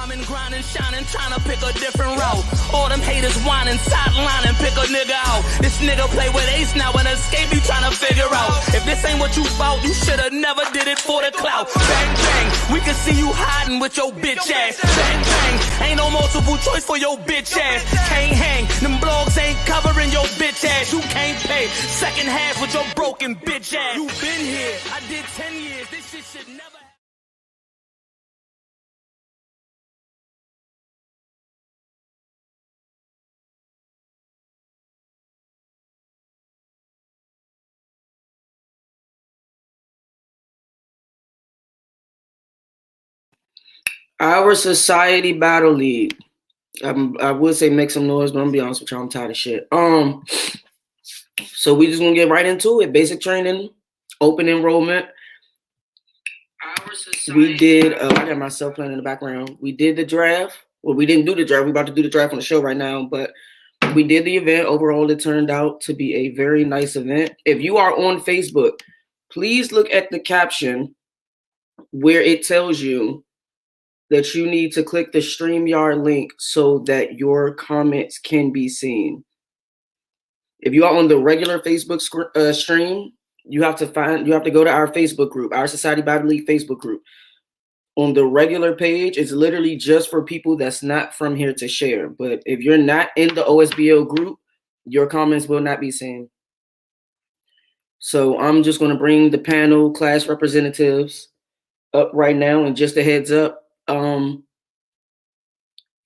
Rhyming, grinding, shining, trying to pick a different route. All them haters whining, sidelining, pick a nigga out. This nigga play with Ace now and escape, he trying to figure out. If this ain't what you bout, you shoulda never did it for the clout. Bang, bang, we can see you hiding with your bitch ass. Bang, bang, ain't no multiple choice for your bitch ass. Can't hang, them blogs ain't covering your bitch ass. You can't pay, second half with your broken bitch ass. You been here, I did 10 years, this shit should never. Our Society Battle League. I would say make some noise, but I'm gonna be honest with y'all, I'm tired of shit. So we just gonna get right into it. Basic training, open enrollment. We did. I got myself playing in the background. We did the draft. Well, we didn't do the draft. We're about to do the draft on the show right now, but we did the event. Overall, it turned out to be a very nice event. If you are on Facebook, please look at the caption where it tells you that you need to click the StreamYard link so that your comments can be seen. If you are on the regular Facebook stream, you have to go to our Facebook group, our Society Battle League Facebook group. On the regular page, it's literally just for people that's not from here to share. But if you're not in the OSBL group, your comments will not be seen. So I'm just going to bring the panel class representatives up right now. And just a heads up,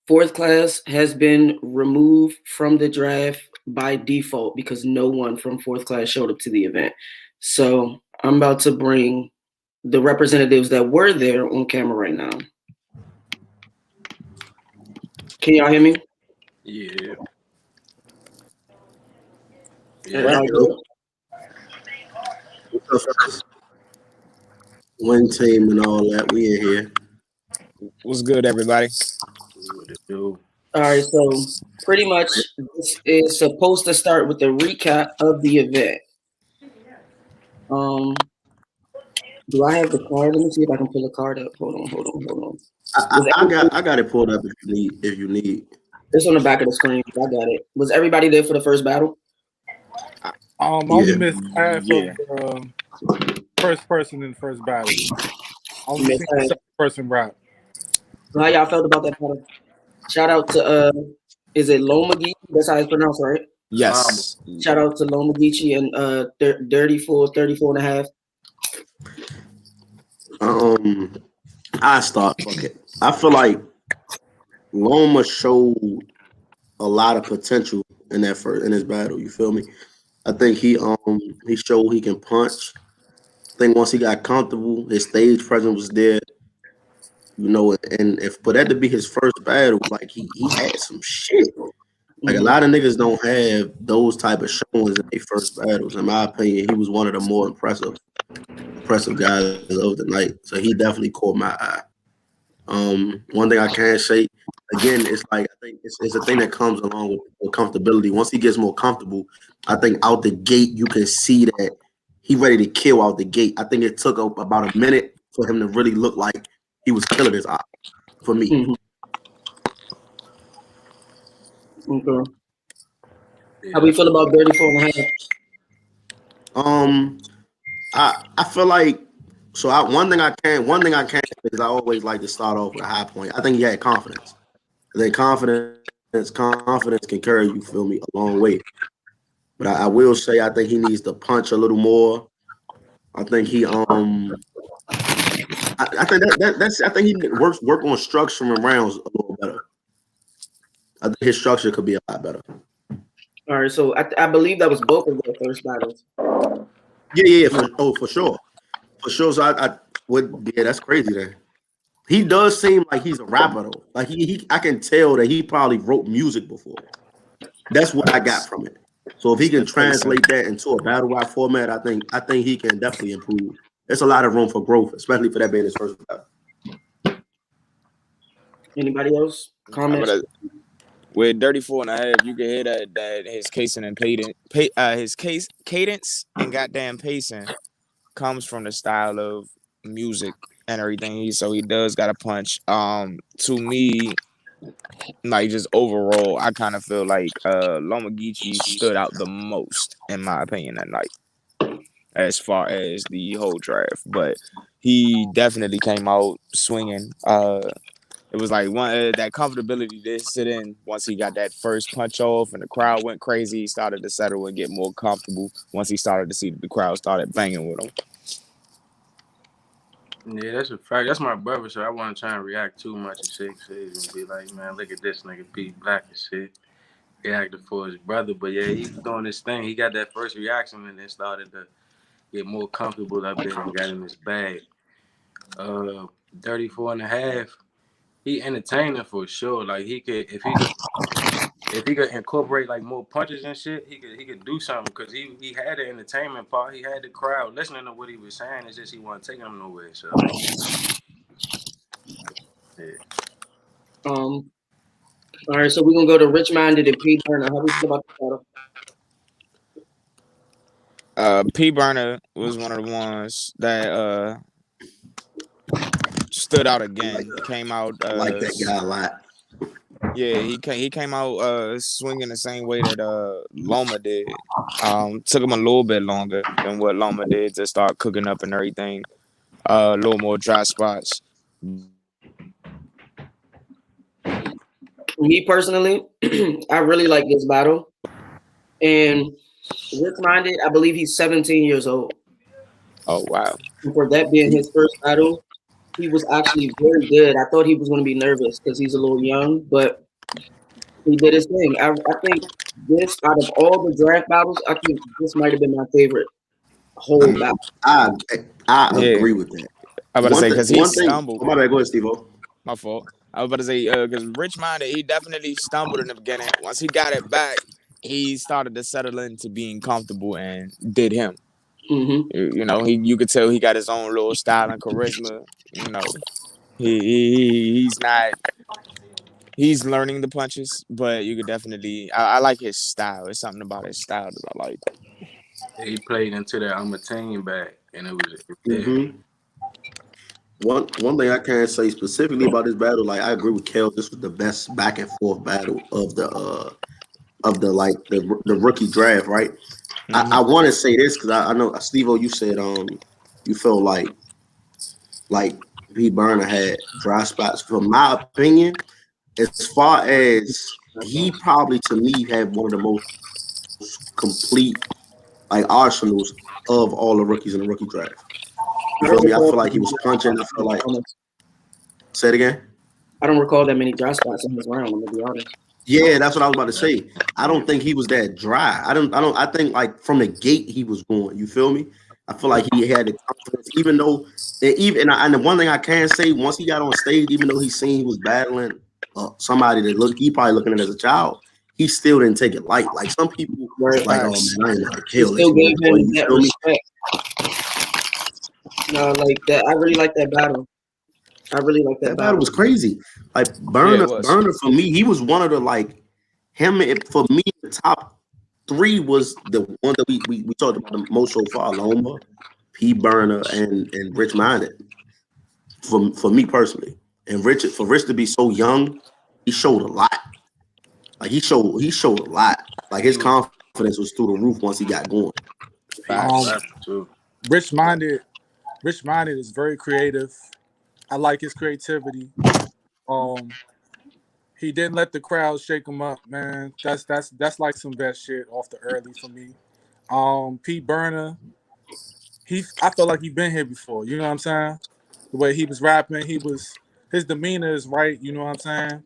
fourth class has been removed from the draft by default because no one from fourth class showed up to the event. So I'm about to bring the representatives that were there on camera right now. Can y'all hear me? Yeah. Win team and all that. We in here. What's good, everybody? All right, so pretty much this is supposed to start with the recap of the event. Do I have the card? Let me see if I can pull the card up. Hold on. I got it pulled up if you need. It's on the back of the screen. I got it. Was everybody there for the first battle? Only missed half of the first person in the first battle. Only seen the second person rap. So how y'all felt about that battle? Shout out to is it Loma Geechee? That's how it's pronounced, right? Yes. Shout out to Loma Geechee and Dirty 34 and a half. I start. Fuck it. I feel like Loma showed a lot of potential in his battle. You feel me? I think he showed he can punch. I think once he got comfortable, his stage presence was there. You know, and for that to be his first battle, like he had some shit. Like a lot of niggas don't have those type of showings in their first battles. In my opinion, he was one of the more impressive guys of the night. So he definitely caught my eye. One thing I can say, again, it's like I think it's a thing that comes along with comfortability. Once he gets more comfortable, I think out the gate you can see that he ready to kill out the gate. I think it took about a minute for him to really look like he was killing his eye for me. Mm-hmm. Okay. How we feel about 34 and a half? I feel like one thing I can is I always like to start off with a high point. I think he had confidence. I think confidence can carry you, feel me, a long way. But I will say I think he needs to punch a little more. I think he I think he work on structuring rounds a little better. I think his structure could be a lot better. All right, so I believe that was both of their first battles. Yeah, for sure. So that's crazy then. He does seem like he's a rapper though. Like I can tell that he probably wrote music before. That's what I got from it. So if he can translate that into a battle rap format, I think he can definitely improve. There's a lot of room for growth, especially for that being his first battle. Anybody else? Comments? With 34 and a half, you can hear that his casing and cadence and goddamn pacing comes from the style of music and everything. So he does got a punch. To me, like just overall, I kind of feel like Loma Geechee stood out the most in my opinion that night, as far as the whole draft. But he definitely came out swinging. It was like one that comfortability to sit in once he got that first punch off and the crowd went crazy. He started to settle and get more comfortable once he started to see the crowd started banging with him. Yeah, that's a fact. That's my brother, so I want to try and react too much and shit and be like, man, look at this nigga Pete Black and shit. He acted for his brother, but yeah, he was doing his thing. He got that first reaction and then started to get more comfortable up there and got in his bag. 34 and a half. He entertaining for sure. Like he could, if he could incorporate like more punches and shit, he could do something because he had the entertainment part. He had the crowd listening to what he was saying. It's just he wasn't taking them nowhere. So yeah. All right, so we're gonna go to Rich Minded and P Burner. How do you feel about the battle? P Burner was one of the ones that stood out again. Came out I like that guy a lot. Yeah, he came out swinging the same way that Loma did. Took him a little bit longer than what Loma did to start cooking up and everything. A little more dry spots. Me personally, I really like this battle. And Rich Minded, I believe he's 17 years old. Oh wow! And for that being his first battle, he was actually very good. I thought he was going to be nervous because he's a little young, but he did his thing. I think this, out of all the draft battles, I think this might have been my favorite whole battle. I agree with that. I was about to say because he stumbled. Oh, my bad. Go ahead, Steve-O. My fault. I was about to say because Rich Minded, he definitely stumbled in the beginning. Once he got it back, he started to settle into being comfortable and did him. Mm-hmm. You know, you could tell he got his own little style and charisma. You know, he's not. He's learning the punches, but you could definitely. I like his style. It's something about his style that I like. He played into that I'm a team back, and it was. Mm-hmm. One thing I can say specifically about this battle, like I agree with Kel, this was the best back and forth battle of the rookie draft, right? Mm-hmm. I want to say this because I know Steve-O, you said you feel like P Burner had dry spots. From my opinion, as far as he probably to me had one of the most complete like arsenals of all the rookies in the rookie draft. You feel me? I feel like he was punching. I feel like. Say it again. I don't recall that many dry spots in his round. I'm gonna be honest. Yeah, that's what I was about to say. I don't think he was that dry. I think like from the gate he was going. You feel me? I feel like he had the confidence, even though and the one thing I can say, once he got on stage, even though he seen he was battling somebody that he probably looking at as a child, he still didn't take it light. Like some people were like, oh man, I ain't gonna kill this. Still gave him that respect. No, like that. I really like that battle. That battle was crazy. Like Burner for me, he was one of the for me the top 3 was the one that we talked about the most so far. Loma, P Burner, and Rich Minded. For me personally, and Rich to be so young, he showed a lot. Like he showed a lot. Like his confidence was through the roof once he got going. Rich Minded is very creative. I like his creativity. He didn't let the crowd shake him up, man. That's like some best shit off the early for me. P Burner, I feel like he's been here before. You know what I'm saying? The way he was rapping, his demeanor is right. You know what I'm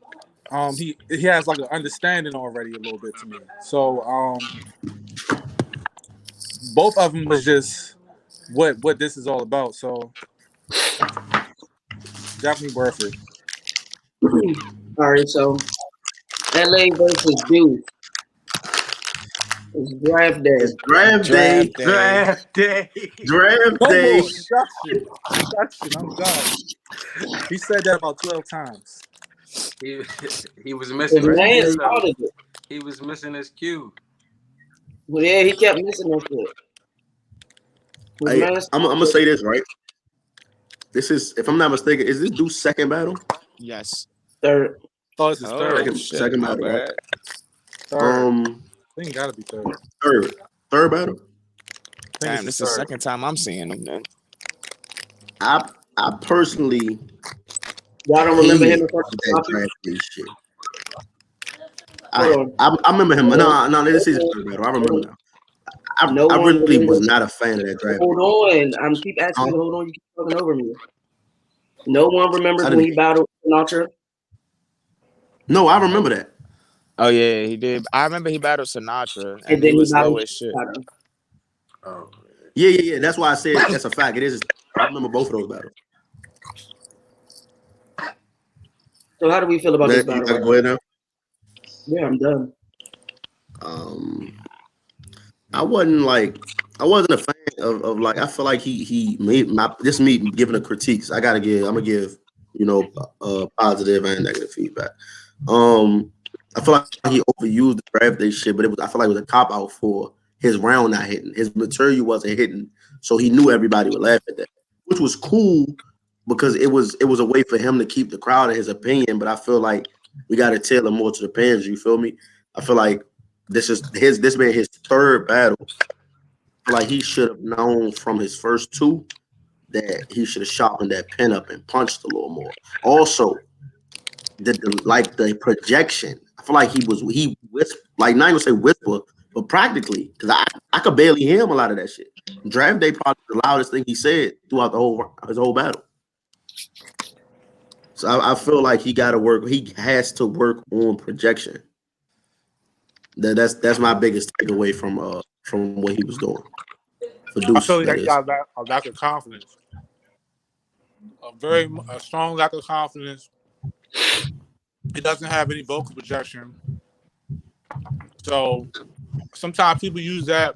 saying? He has like an understanding already a little bit to me. So both of them was just what this is all about. So definitely worth it. All right, so LA versus Duke. It's draft day. It's draft day. Draft day. Draft day. Instruction. I'm done. He said that about 12 times. He was missing his cue. He was missing his cue. Well, yeah, he kept missing that shit. Hey, I'm gonna say this, right? this is, if I'm not mistaken, is this dude's second battle? Yes. Third. Oh, it's his third. Shit, Second my battle, right? bad. Third. I think it gotta be third. Third battle. Damn, this is the second time I'm seeing him then. I personally Y'all don't remember him in that draft day shit. Hold on. I remember him. No, this is his third battle. I remember now. I really was not a fan of that draft. Hold on. I'm keep asking you, hold on, you keep talking over me. No one remembers when he battled Sinatra? No, I remember that. Oh yeah, he did. I remember he battled Sinatra and then he was low as shit. Oh. Yeah. That's why I said that's a fact. It is. I remember both of those battles. So how do we feel about this battle? Go ahead now. Yeah, I'm done. I wasn't a fan of like, I feel like he made this me giving a critiques. I'm gonna give positive and negative feedback. I feel like he overused the draft day shit, but I feel like it was a cop out for his round not hitting. His material wasn't hitting, so he knew everybody would laugh at that, which was cool because it was a way for him to keep the crowd in his opinion. But I feel like we got to tailor more to the fans. You feel me? I feel like this been his third battle. I feel like he should have known from his first two that he should have sharpened that pen up and punched a little more. Also, the projection. I feel like he whispered, like not even say whisper, but practically, because I could barely hear him a lot of that shit. Draft day probably the loudest thing he said throughout his whole battle. So I feel like he has to work on projection. That's my biggest takeaway from what he was doing. For Deuce, I feel like he got a lack of confidence. A strong lack of confidence. He doesn't have any vocal projection. So sometimes people use that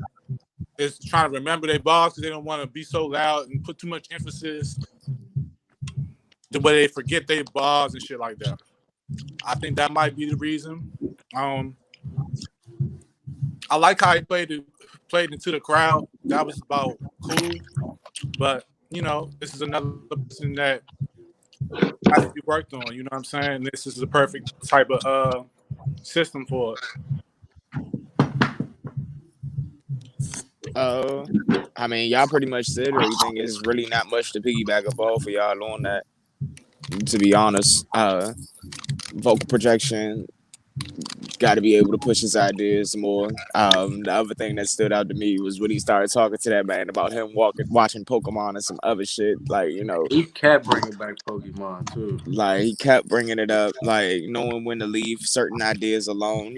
as trying to remember their bars because they don't want to be so loud and put too much emphasis to where they forget their bars and shit like that. I think that might be the reason. I like how he played into the crowd. That was about cool. But, this is another person that has to be worked on. You know what I'm saying? This is the perfect type of system for it. I mean, y'all pretty much said everything. It's really not much to piggyback up off for y'all on that. To be honest, vocal projection, got to be able to push his ideas more. The other thing that stood out to me was when he started talking to that man about him watching Pokemon and some other shit. Like, he kept bringing back Pokemon too. Like, he kept bringing it up, like knowing when to leave certain ideas alone.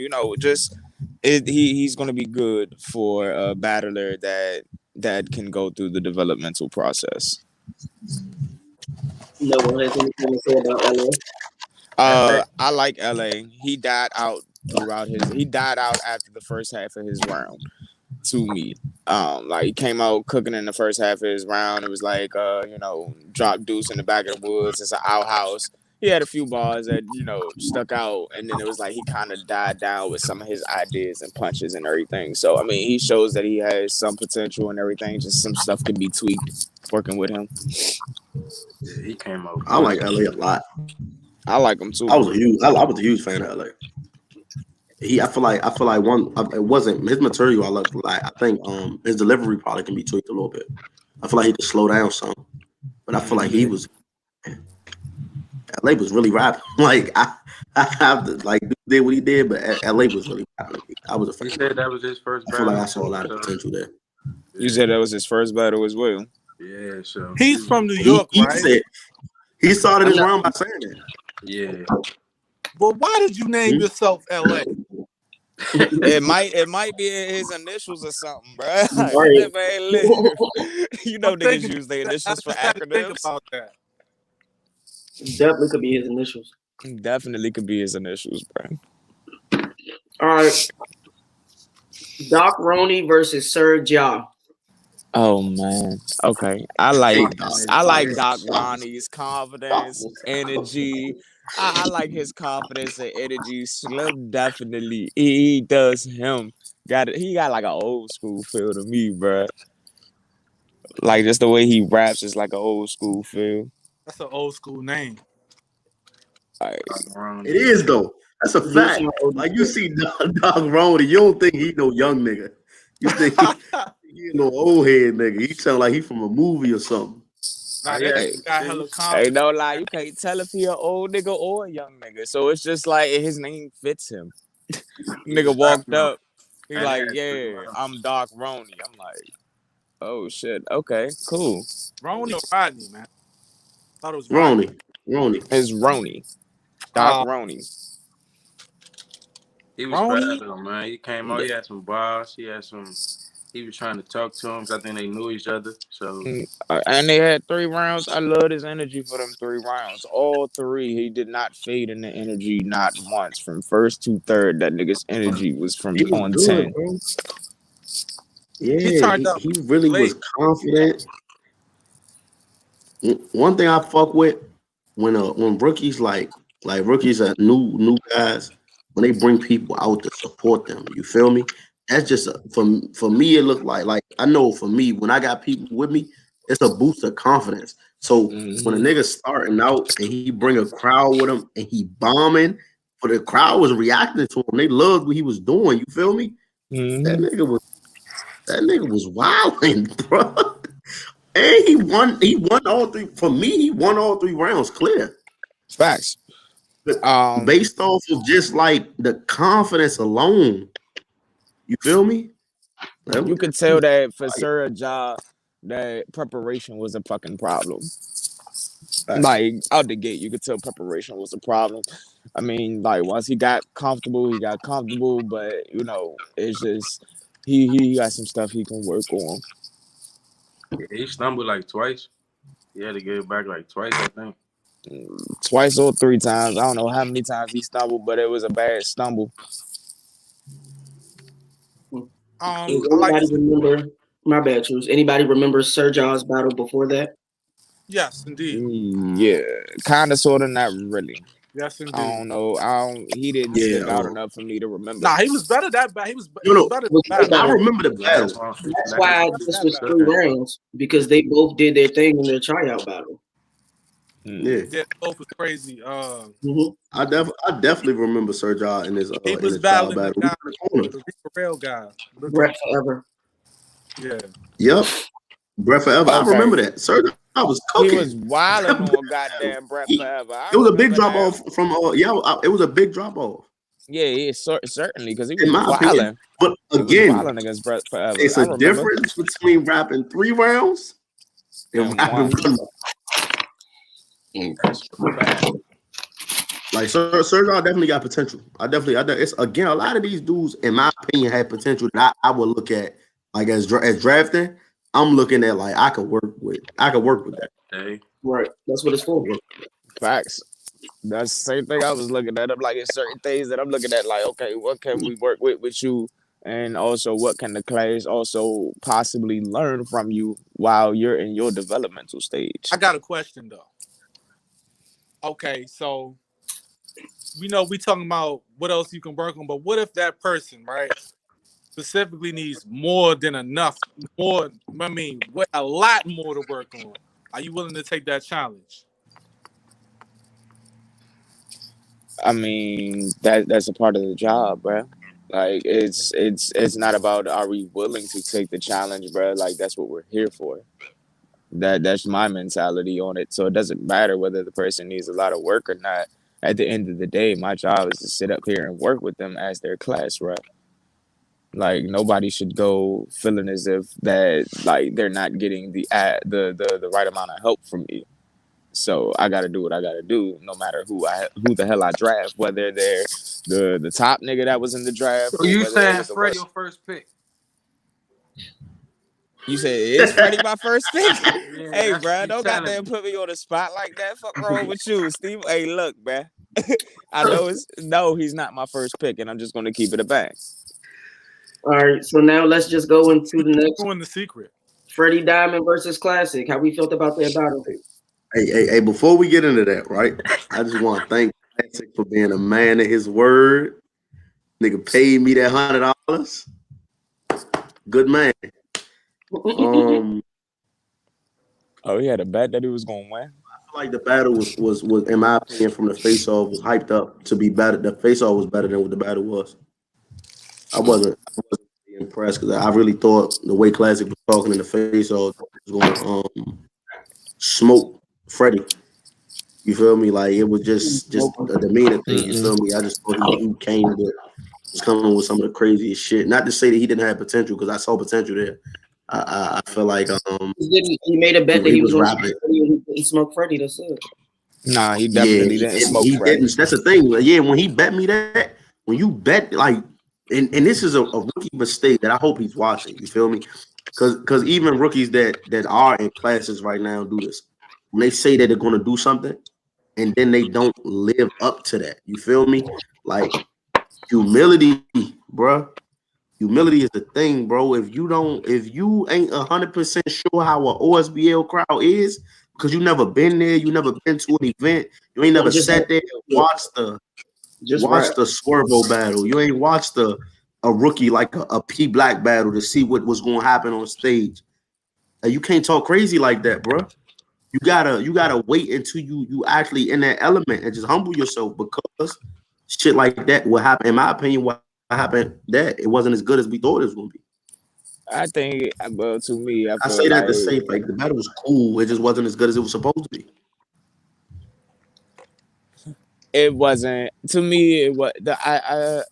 He's going to be good for a battler that can go through the developmental process. No one has anything to say about LA. I like LA. He died out after the first half of his round. To me, like he came out cooking in the first half of his round. It was like, drop deuce in the back of the woods. It's an outhouse. He had a few bars that stuck out, and then it was like he kind of died down with some of his ideas and punches and everything. So I mean, he shows that he has some potential and everything. Just some stuff can be tweaked working with him. Yeah, he came out. I like LA a lot. I like him too. I was a huge fan of LA. I feel like it wasn't his material. I think his delivery probably can be tweaked a little bit. I feel like he could slow down some, but I feel like LA was really rapping. Like I have to did what he did, but LA was really rapping. I was a fan. You said that was his first battle. I feel like I saw a lot of potential there. You said that was his first battle as well. Yeah, so he's from New York, right? He started his round by saying that. Yeah. But why did you name yourself LA? It might be his initials or something, bro. Right. Niggas use their initials for acronyms. Think about that. Definitely could be his initials. Definitely could be his initials, bro. All right. Doc Roney versus Sir Ja. Oh man. Okay. I like Doc Ronnie's confidence, energy. I like his confidence and energy. Slim definitely he does him. He got like an old school feel to me, bro. Like just the way he raps is like an old school feel. That's an old school name. Like, It is though. That's a Do fact. sound old Like as you shit. see Dog Ronnie, you don't think he no young nigga. You think he no old head nigga. He sound like he from a movie or something. Nah, Yeah, that hey, nigga got hella hey, confidence. no lie, you can't tell if he an old nigga or a young nigga. So it's just like his name fits him. Nigga walked up, he And like, that's yeah, I'm Doc Roney. I'm like, oh shit, okay, cool. Ronnie or Rodney, man. Thought it was Rodney. Ronnie. It's Roney, Doc Roney. he was Ronnie? fast though, man. He came out, he had some bars, he was trying to talk to him because I think they knew each other. So And they had 3 rounds. I love his energy for them 3 rounds. All 3, he did not fade in the energy, not once. From first to third, that nigga's energy was from He was on good, 10. bro. He Yeah, turned up he really was late. confident. One thing I fuck with when rookies like rookies are new guys, when they bring people out to support them, you feel me? That's just for me. It looked like I know for me when I got people with me, it's a boost of confidence. So when a Mm-hmm. nigga starting out and he bring a crowd with him and he bombing, but the crowd was reacting to him, they loved what he was doing. You feel me? That Mm-hmm. nigga was wilding, bro. And he won all 3. For me, he won all 3 rounds clear. Facts. But based off of just like the confidence alone. You feel me? You could tell that for Sir Ja, that preparation was a fucking problem. Like out the gate, you could tell preparation was a problem. I mean, like once he got comfortable, but you know, it's just he got some stuff he can work on. yeah, he stumbled like twice. He had to get it back like twice, I think. Twice or 3 times. I don't know how many times he stumbled, but it was a bad stumble. I Does like anybody remember? My bad, Truce. Anybody remember Sir Jaws battle before that? yes, indeed. Yeah, kind of, sort of, not really. Yes, I indeed. don't know. He didn't stick out enough for me to remember. Nah, he was better that bad. He was No, better Was than that way I battle. better. remember the battle. That's why this was 3 rounds because they both did their thing in their tryout battle. Yeah, Yeah, both was crazy. Mhm. I definitely remember Sir Ja in his He in was his trial battling the battle. We guy, in the corner. the Rico Rail guy. Brett forever. Yeah. Yep, Breath Forever. I Okay, remember that. Sir Ja was he cooking. was wilding on goddamn Brett Forever. I It was a big remember drop that. off from it was a big drop off Yeah, certainly because he in was my opinion. wilding. But He was again, wilding against Brett Forever. it's I a remember. difference between rapping 3 rounds and And rapping one. 1 round. That's a fact. Like Sir Ja definitely got potential. It's again a lot of these dudes, in my opinion, had potential that I would look at like as drafting. I'm looking at like I could work with that. Hey, Right. That's what it's for. Facts. That's the same thing I was looking at. I'm like, it's certain things that I'm looking at, like, okay, what can we work with you? And also, what can the class also possibly learn from you while you're in your developmental stage? I got a question though. Okay, so we know we talking about what else you can work on, but what if that person, right, specifically needs more than enough, a lot more to work on? Are you willing to take that challenge? I mean, that's a part of the job, bro. Like, it's not about are we willing to take the challenge, bro. Like, that's what we're here for. That's my mentality on it. So it doesn't matter whether the person needs a lot of work or not. At the end of the day, my job is to sit up here and work with them as their class rep. Like nobody should go feeling as if that like they're not getting the right amount of help from me. So I gotta do what I gotta do, no matter who the hell I draft, whether they're the top nigga that was in the draft. so Or you whether it saying was a Fred West. your first pick? You said is Freddie my first pick? Yeah, Hey, that's bro, what you don't telling goddamn me. put me on the spot like that. Fuck wrong with you, Steve? Hey, look, man. I know he's not my first pick, and I'm just gonna keep it a bang. All right. So now let's just go into the next Ruin the secret. Freddie Diamond versus Classic. How we felt about that battle? Hey, before we get into that, right? I just want to thank Classic for being a man of his word. Nigga paid me that $100. Good man. Oh, he had a bet that he was gonna win. I feel like the battle was in my opinion from the face off was hyped up to be better. The face off was better than what the battle was. I wasn't really impressed because I really thought the way Classic was talking in the face off was going to smoke Freddie. You feel me? Like it was just a demeanor thing. You feel me? I just thought he came with was coming with some of the craziest shit. Not to say that he didn't have potential because I saw potential there. I feel like He made a bet that he he was was going rapping. to smoke Freddie. That's it. Nah, he Yeah, definitely didn't smoke he Freddie. didn't. That's the thing. Yeah, when he bet me that, when you bet like, and this is a rookie mistake that I hope he's watching. You feel me? Because even rookies that are in classes right now do this. When they say that they're going to do something, and then they don't live up to that. You feel me? Like humility, bruh. Humility is the thing, bro. If you ain't 100% sure how an OSBL crowd is, because you never been there, you never been to an event, you ain't never Just sat there and watched rap. the Swervo battle. You ain't watched a rookie like a P Black battle to see what was going to happen on stage. You can't talk crazy like that, bro. You gotta wait until you actually in that element and just humble yourself because shit like that will happen. In my opinion, what happened that it wasn't as good as we thought it was gonna be. I think, well, to me, I I feel say that like to say like the battle was cool. It just wasn't as good as it was supposed to be. it wasn't. To me, it was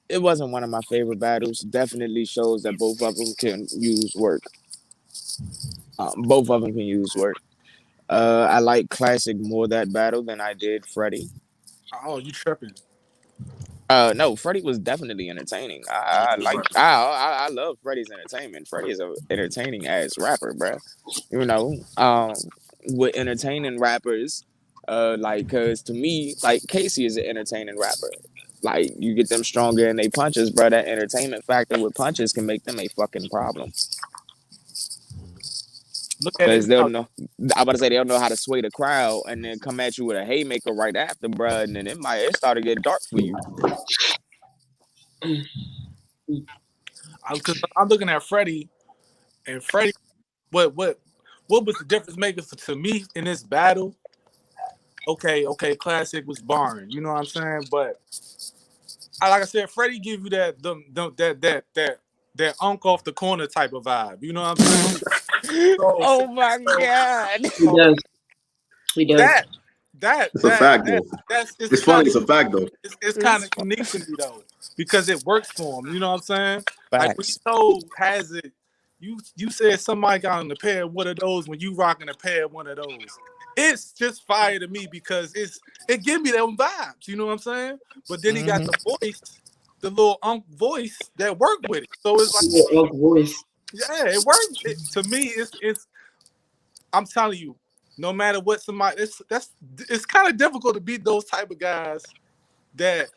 it wasn't one of my favorite battles. Definitely shows that both of them can use work. Both of them can use work. I like Classic more that battle than I did Freddie. Oh, you tripping? No, Freddie was definitely entertaining. I love Freddie's entertainment. Freddie is an entertaining ass rapper, bruh. You know, with entertaining rappers, like, cause to me, like Casey is an entertaining rapper. Like you get them stronger in they punches, bruh. That entertainment factor with punches can make them a fucking problem. Look at it Cause they'll now. know. I'm about to say they'll know how to sway the crowd and then come at you with a haymaker right after, bruh. And then it start to get dark for you. Because I'm looking at Freddie, and Freddie, what was the difference maker to me in this battle? Okay, Classic was barring, you know what I'm saying? But like I said, Freddie give you that unk off the corner type of vibe, you know what I'm saying? So, Oh my god. He does. He does. It's a fact though. that's It's funny. It's a fact though. it's kind of unique to me though, because it works for him. You know what I'm saying? Like when you Facts. told has it, you said somebody got on a pair of one of those when you rocking a pair of one of those. It's just fire to me because it give me them vibes. You know what I'm saying? But then he got the voice, the little unk voice that worked with it. So it's like Voice. yeah, it works. To me, it's. I'm telling you, no matter what somebody, it's kind of difficult to beat those type of guys that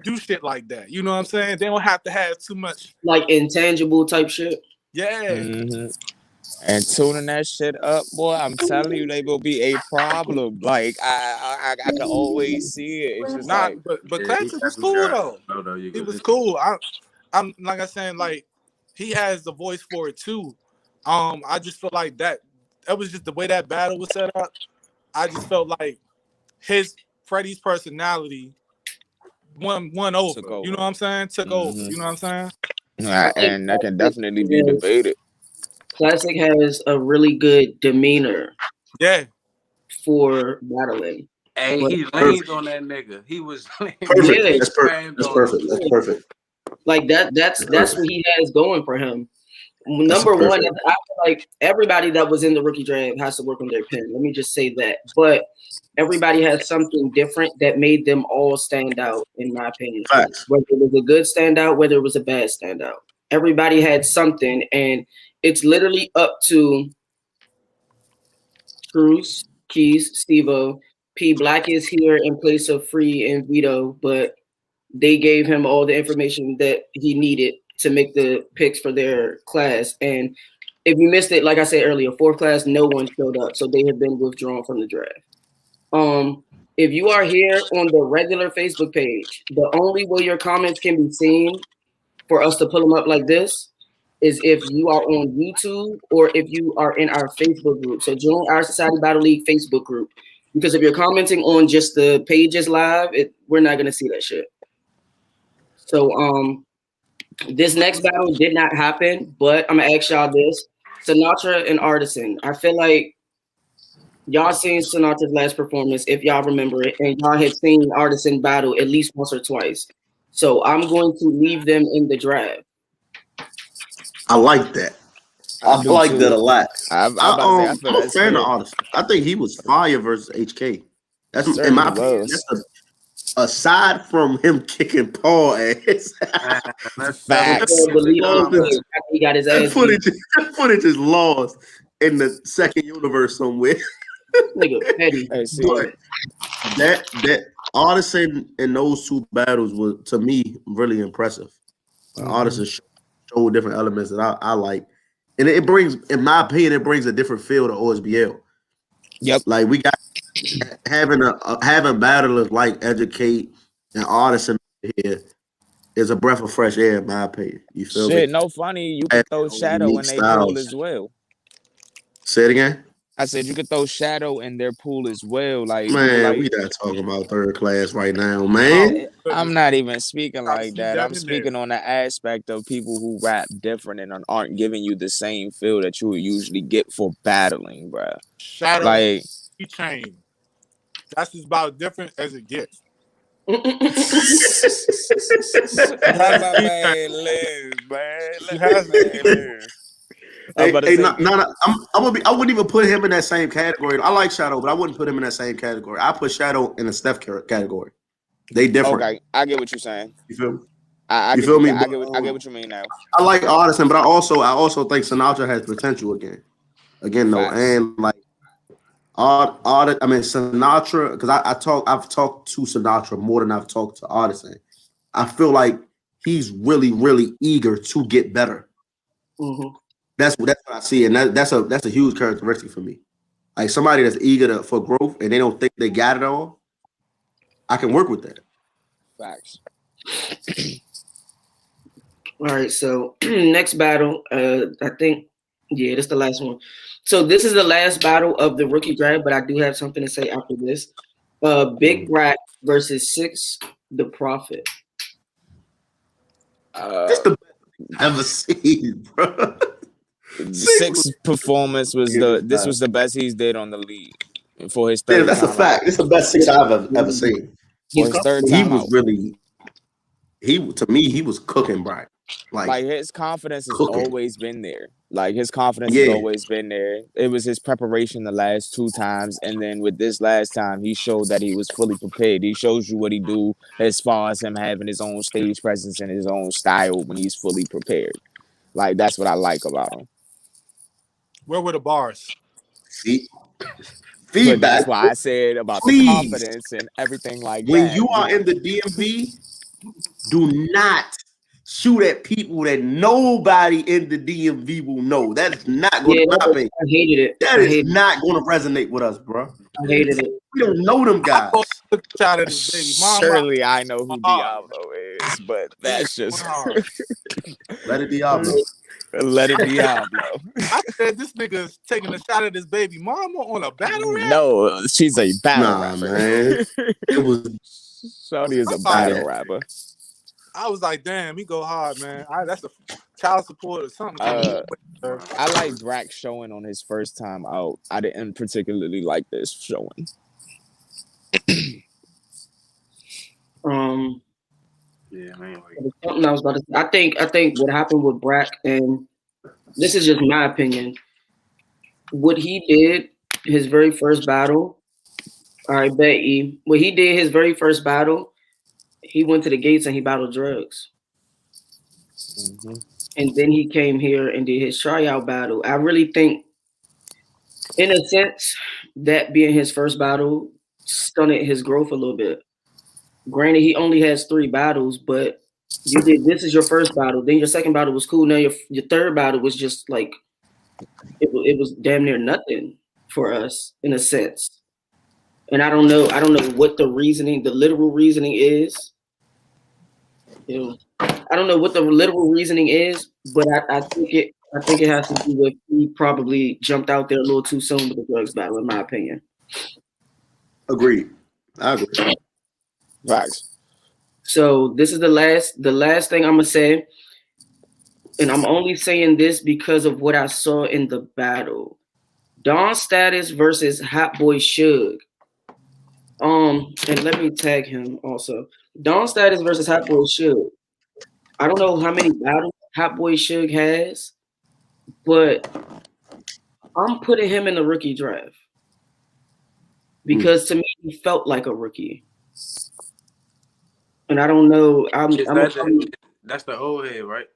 do shit like that. You know what I'm saying? They don't have to have too much. Like intangible type shit. Yeah. Mm-hmm. And tuning that shit up, boy, I'm telling you, they will be a problem. Like I can always see it. It's just Not, like, but Yeah, he Classic was definitely cool got though. no, though. You It go was this. cool. I'm like I saying, like he has the voice for it too. I just feel like that was just the way that battle was set up. I just felt like Freddie's personality won over. took over. You know what I'm saying? Took over. You know what I'm saying? And that can definitely be debated. Classic has a really good demeanor Yeah. for battling. Hey, But he leaned on that nigga. He was Perfect. Yeah. That's perfect. That's perfect. That's perfect. like that's what he has going for him. Number one, I feel like everybody that was in the rookie draft has to work on their pen. Let me just say that. But everybody has something different that made them all stand out, in my opinion. Facts. Whether it was a good standout, whether it was a bad standout. Everybody had something, and it's literally up to Cruz, Keys, Stevo. P Black is here in place of Free and Vito, but they gave him all the information that he needed to make the picks for their class. And if you missed it, like I said earlier, fourth class, no one showed up, so they have been withdrawn from the draft. If you are here on the regular Facebook page, the only way your comments can be seen for us to pull them up like this is if you are on YouTube or if you are in our Facebook group. So join our Society Battle League Facebook group. Because if you're commenting on just the pages live, we're not gonna see that shit. So this next battle did not happen, but I'm gonna ask y'all this: Sinatra and Artisan. I feel like y'all seen Sinatra's last performance, if y'all remember it, and y'all had seen Artisan battle at least once or twice. So I'm going to leave them in the draft. I like that. I do like too. that a lot. I'm about to say, I feel I'm a that's fan of fair. Artisan. I think he was fire versus HK. That's in Certainly my opinion. was. That's aside from him kicking Paul ass. Facts. He got his ass footage is lost in the second universe somewhere. Nigga petty. Hey, see, But that Artisan in those two battles was, to me, really impressive. Artisan showed different elements that I like, and it brings, in my opinion, it brings a different feel to OSBL. Yep. Like we got having battlers like Educate and Artisan here is a breath of fresh air, in my opinion. You feel shit, me? no funny. You could throw Shadow unique in their pool styles. as well. Say it again. I said you could throw Shadow in their pool as well. Like, Man, we not talking about third class right now, man. I'm not even speaking Gotta like keep that. that I'm in speaking there. on the aspect of people who rap different and aren't giving you the same feel that you would usually get for battling, bruh. Shadow Like, chain. That's as about different as it gets. let my man live, man. He Let has my man live. I'm about to say, I wouldn't even put him in that same category. I like Shadow, but I wouldn't put him in that same category. I put Shadow in the Steph category. They different. okay, I get what you're saying. You feel me? I You get feel me? I get what you mean now. I like Artisan, but I also think Sinatra has potential again. Though, Facts. and like Sinatra, because I've talked to Sinatra more than I've talked to Artisan. I feel like he's really, really eager to get better. Mm-hmm. That's what I see, and that's a huge characteristic for me. Like somebody that's eager for growth and they don't think they got it all. I can work with that. Facts. All right, so next battle, I think, yeah, that's the last one. So this is the last battle of the rookie draft, but I do have something to say after this. Big Brat versus Six the Prophet. This the best I've ever seen, bro. Six performance was this was the best he's did on the league for his third. Yeah, that's a fact. It's the best six I've ever seen. For his third He time was out. really, to me, he was cooking, Brian. Like his confidence has always been there. Like his confidence Yeah. has always been there. It was his preparation the last two times, and then with this last time, he showed that he was fully prepared. He shows you what he do as far as him having his own stage presence and his own style when he's fully prepared. Like that's what I like about him. Where were the bars? Feedback. But that's why I said about the confidence and everything like that. When you are in the DMV, do not shoot at people that nobody in the DMV will know. That is not going to happen. I hated it. That is not going to resonate with us, bro. I hated it. We don't know them guys. Surely I know who Diablo is, but that's just let it Diablo. Let it Diablo. I said this nigga is taking a shot at his baby mama on a battle rap. No, she's a battle rapper. Man. It was Shawty is a battle rapper. I was like, damn, he go hard, man. That's a child support or something. I like Brack showing on his first time out. I didn't particularly like this showing. Yeah, man. Something I was about to say. I think what happened with Brack, and this is just my opinion, what he did his very first battle. All right, bet what he did his very first battle, he went to the gates and he battled drugs. Mm-hmm. And then he came here and did his tryout battle. I really think, in a sense, that being his first battle stunted his growth a little bit. Granted, he only has 3 battles, but you did this is your first battle. Then your second battle was cool. Now your third battle was just like it was damn near nothing for us in a sense. And I don't know what the literal reasoning is. You know. I don't know what the literal reasoning is, but I think it has to do with he probably jumped out there a little too soon with the drugs battle, in my opinion. Agreed. I agree. Facts. So this is the last thing I'm gonna say, and I'm only saying this because of what I saw in the battle. Don Status versus Hot Boy Suge. And let me tag him also. Don Status versus Hot Boy Suge. I don't know how many battles Hot Boy Suge has, but I'm putting him in the rookie draft because to me he felt like a rookie. And I don't know. That's the old head, right?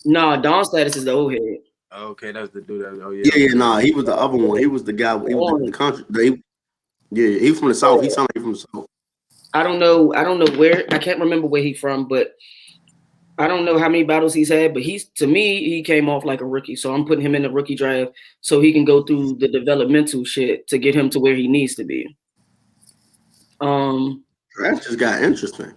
Nah, Don Status is the old head. Okay, that's the dude. Yeah, nah, he was the other one. He was the guy. He was the country. He's from the South. He sounded like from the South. I don't know where. I can't remember where he's from, but I don't know how many battles he's had. But to me, he came off like a rookie. So I'm putting him in the rookie draft so he can go through the developmental shit to get him to where he needs to be. Draft just got interesting.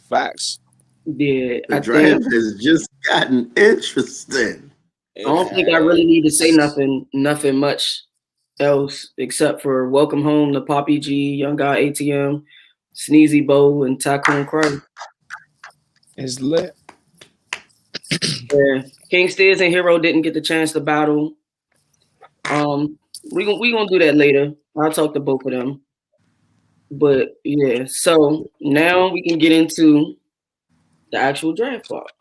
Facts. Yeah, the draft has just gotten interesting. I don't think I really need to say nothing much else except for welcome home to Poppy G, Young Guy ATM, Sneezy Bo, and Tycoon Cry. It's lit. Yeah. King Steers and Hero didn't get the chance to battle. We gonna do that later. I'll talk to both of them. But yeah, so now we can get into the actual draft part.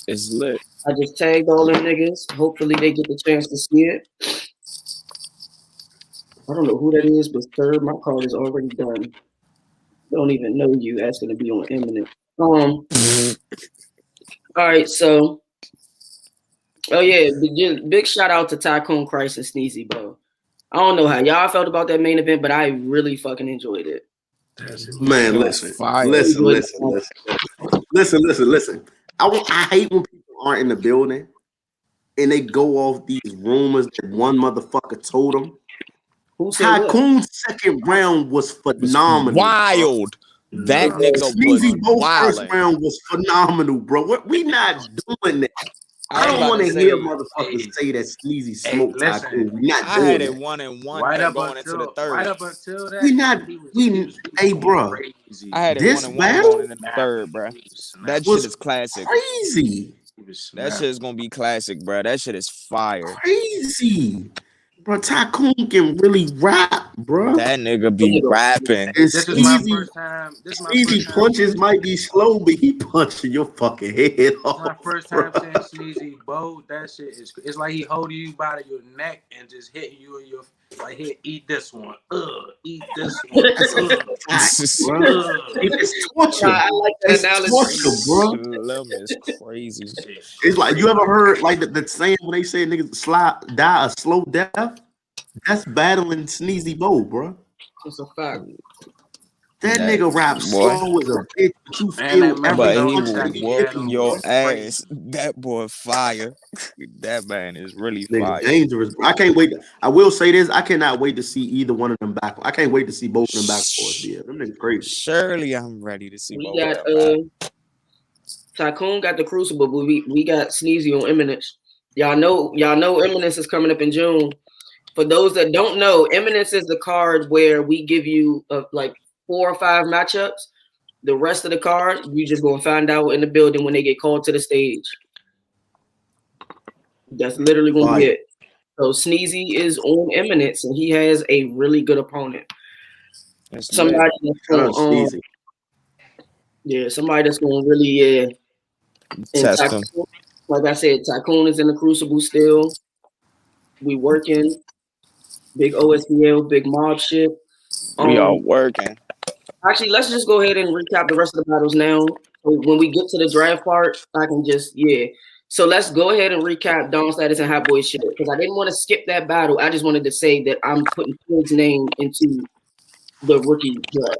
It's lit. I just tagged all them niggas. Hopefully they get the chance to see it. I don't know who that is, but sir, my card is already done. I don't even know you asking to be on Eminent. All right, so big shout out to Tycoon Christ and Sneezy Bo. I don't know how y'all felt about that main event, but I really fucking enjoyed it. Man, listen. I hate when people aren't in the building and they go off these rumors that one motherfucker told them. Tycoon's second round was phenomenal. Wild. That nigga was wild. First round was phenomenal, bro. We not doing that. I don't want to hear motherfuckers say that Sneezy smoked Tycoon. We not doing I had it that. 1-1 right up going into the third. Right up until that, hey, bro. I had it 1-1 going into the third, bro. That shit is classic. Crazy. That shit is gonna be classic, bro. That shit is fire. Crazy. Bro, Tycoon can really rap, bro. That nigga be rapping. This is my first time. Sneezy punches might be slow, but he punching your fucking head off. My first time saying Sneezy Bo. That shit is. It's like he holding you by your neck and just hitting you in your. Like, here, eat this one. Eat this one. It's torture. I like that analogy. Torture, bro. It's crazy. It's like, you ever heard like the saying when they say niggas die a slow death? That's battling Sneezy Bo, bro. It's a fact. That nigga rap slow as a bitch. You feel but he whooping your ass. That boy fire. That man is really fire. Dangerous. I can't wait. I will say this. I cannot wait to see either one of them back. I can't wait to see both of them back for us. Yeah, them niggas crazy. Surely I'm ready to see both got, of them back. Tycoon got the Crucible, but we got Sneezy on Eminence. Y'all know Eminence is coming up in June. For those that don't know, Eminence is the card where we give you like 4 or 5 matchups. The rest of the card, you just gonna find out in the building when they get called to the stage. That's literally gonna be it. So Sneezy is on Eminence, and he has a really good opponent. Somebody that's gonna really test him. Like I said, Tycoon is in the Crucible still. We working. Big OSBL, big mob shit. We are working. Actually, let's just go ahead and recap the rest of the battles now. So when we get to the draft part, I can just So let's go ahead and recap Don Status and Hot Boy shit because I didn't want to skip that battle. I just wanted to say that I'm putting his name into the rookie draft.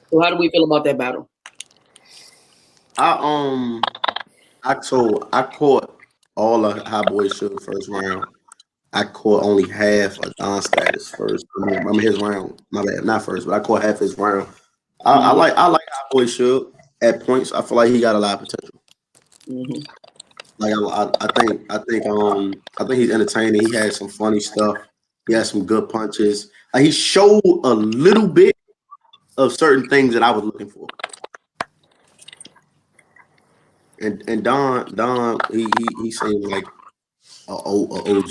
So how do we feel about that battle? I caught all of Hot Boy shit first round. I caught only half of Don Status first. I mean his round. My bad, not first, but I caught half his round. I like Hot Boy Suge. at points. I feel like he got a lot of potential. Mm-hmm. Like I think he's entertaining. He had some funny stuff. He had some good punches. Like he showed a little bit of certain things that I was looking for. And Don he seemed like a OG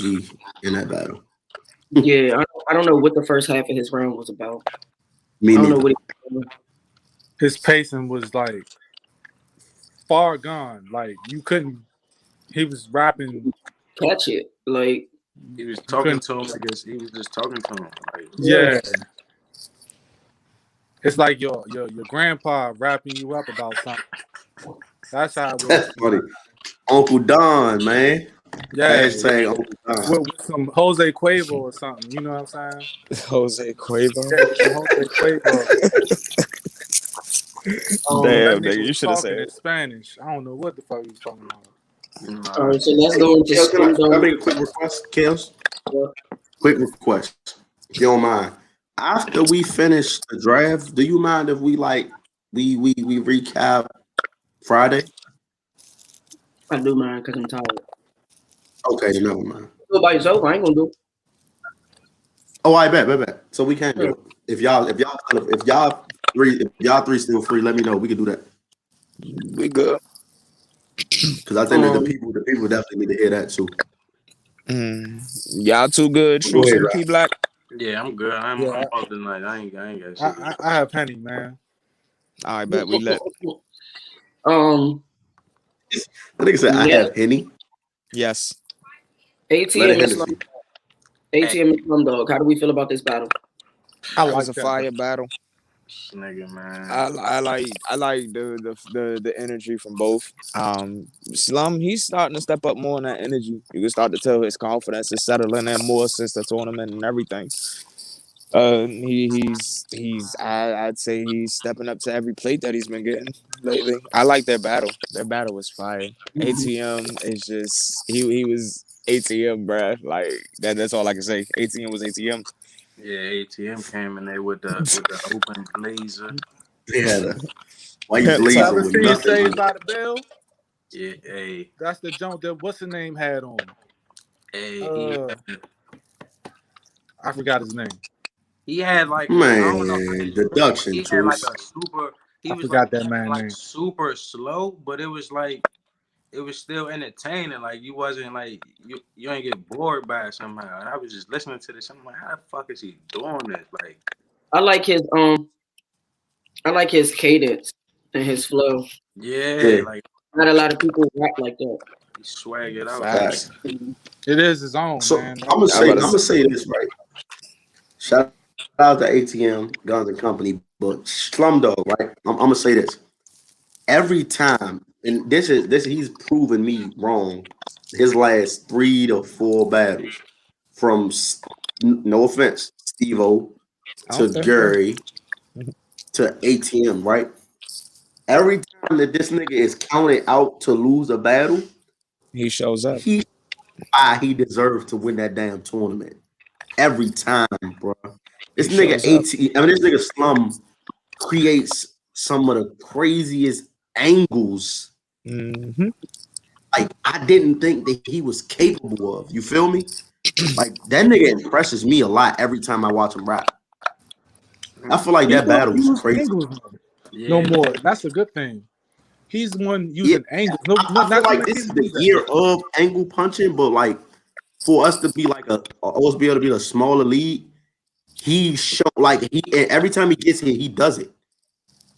in that battle. Yeah, I don't know what the first half of his round was about. Me I don't know neither. what he was His pacing was like far gone. Like you couldn't. He was rapping. catch it. Like, He was You talking couldn't. to him. I guess he was just talking to him. Like, Yeah. It's like your grandpa rapping you up about something. That's how it was. That's funny. Uncle Don, man. Yeah. Hashtag Uncle Don. With some Jose Quavo or something. You know what I'm saying? Jose Quavo. Yeah, with some Jose Quavo. Damn, That nigga, nigga you was should have talking said in it. Spanish. I don't know what the fuck he was talking about. all nah, right, so let's go into Kels, can I Slumdog. make a quick request, Kels? Quick request, if you don't mind. After we finish the draft, do you mind if we we recap Friday? I do mine because I'm tired. Okay, then never mind. Do it by yourself. I ain't gonna do it. Oh, I bet. So we can do it. If y'all three still free, let me know. We can do that. We good. Because I think that the people definitely need to hear that too. Y'all too good. Go Truce ahead, and Rap. P Black. yeah, I'm good. I'm Yeah. off tonight. I ain't got shit. I have Penny, man. I bet we lit. Um, I think said I yeah, have Henny. Yes. Let it ATM and Slum, Hennessy. ATM and Slumdog. How do we feel about this battle? I That like was a that. fire battle. Nigga, man. I like the energy from both. Slum, he's starting to step up more in that energy. You can start to tell his confidence is settling in more since the tournament and everything. I'd say he's stepping up to every plate that he's been getting lately. I like their battle. Their battle was fire. ATM is just he was ATM, bruh. Like that's all I can say. ATM was ATM. Yeah, ATM came in there with the open blazer. They had a white Pimp blazer top. Ever with seen nothing. Saved by the Bell? Yeah, hey, That's the jump that what's the name had on. I forgot his name. he had like I don't know. Man, deduction, He had like Truce. a super. He I was forgot like that man's name. super slow, but it was still entertaining. Like you wasn't like you ain't get bored by it somehow. And I was just listening to this. I'm like, how the fuck is he doing this? Like, I like his cadence and his flow. yeah. Like Not a lot of people rap like that. he swag it out. Facts. It is his own, So man. I'm gonna say this right. Shout out to ATM Guns and Company, but Slumdog, right? I'm gonna say this. Every time, and this he's proven me wrong. His last 3 to 4 battles, from no offense, Steve-O to Okay. Gary to ATM, right? Every time that this nigga is counted out to lose a battle, He shows up. he deserves to win that damn tournament. Every time, bro. This nigga this nigga Slum creates some of the craziest angles. Mm-hmm. Like I didn't think that he was capable of. You feel me? Like that nigga impresses me a lot every time I watch him rap. I feel like that battle was crazy. No more. That's a good thing. He's the one using angles. No, I feel like this is the year of angle punching, but like for us to be like a Osbl to be a smaller league, he show like and every time he gets here, he does it.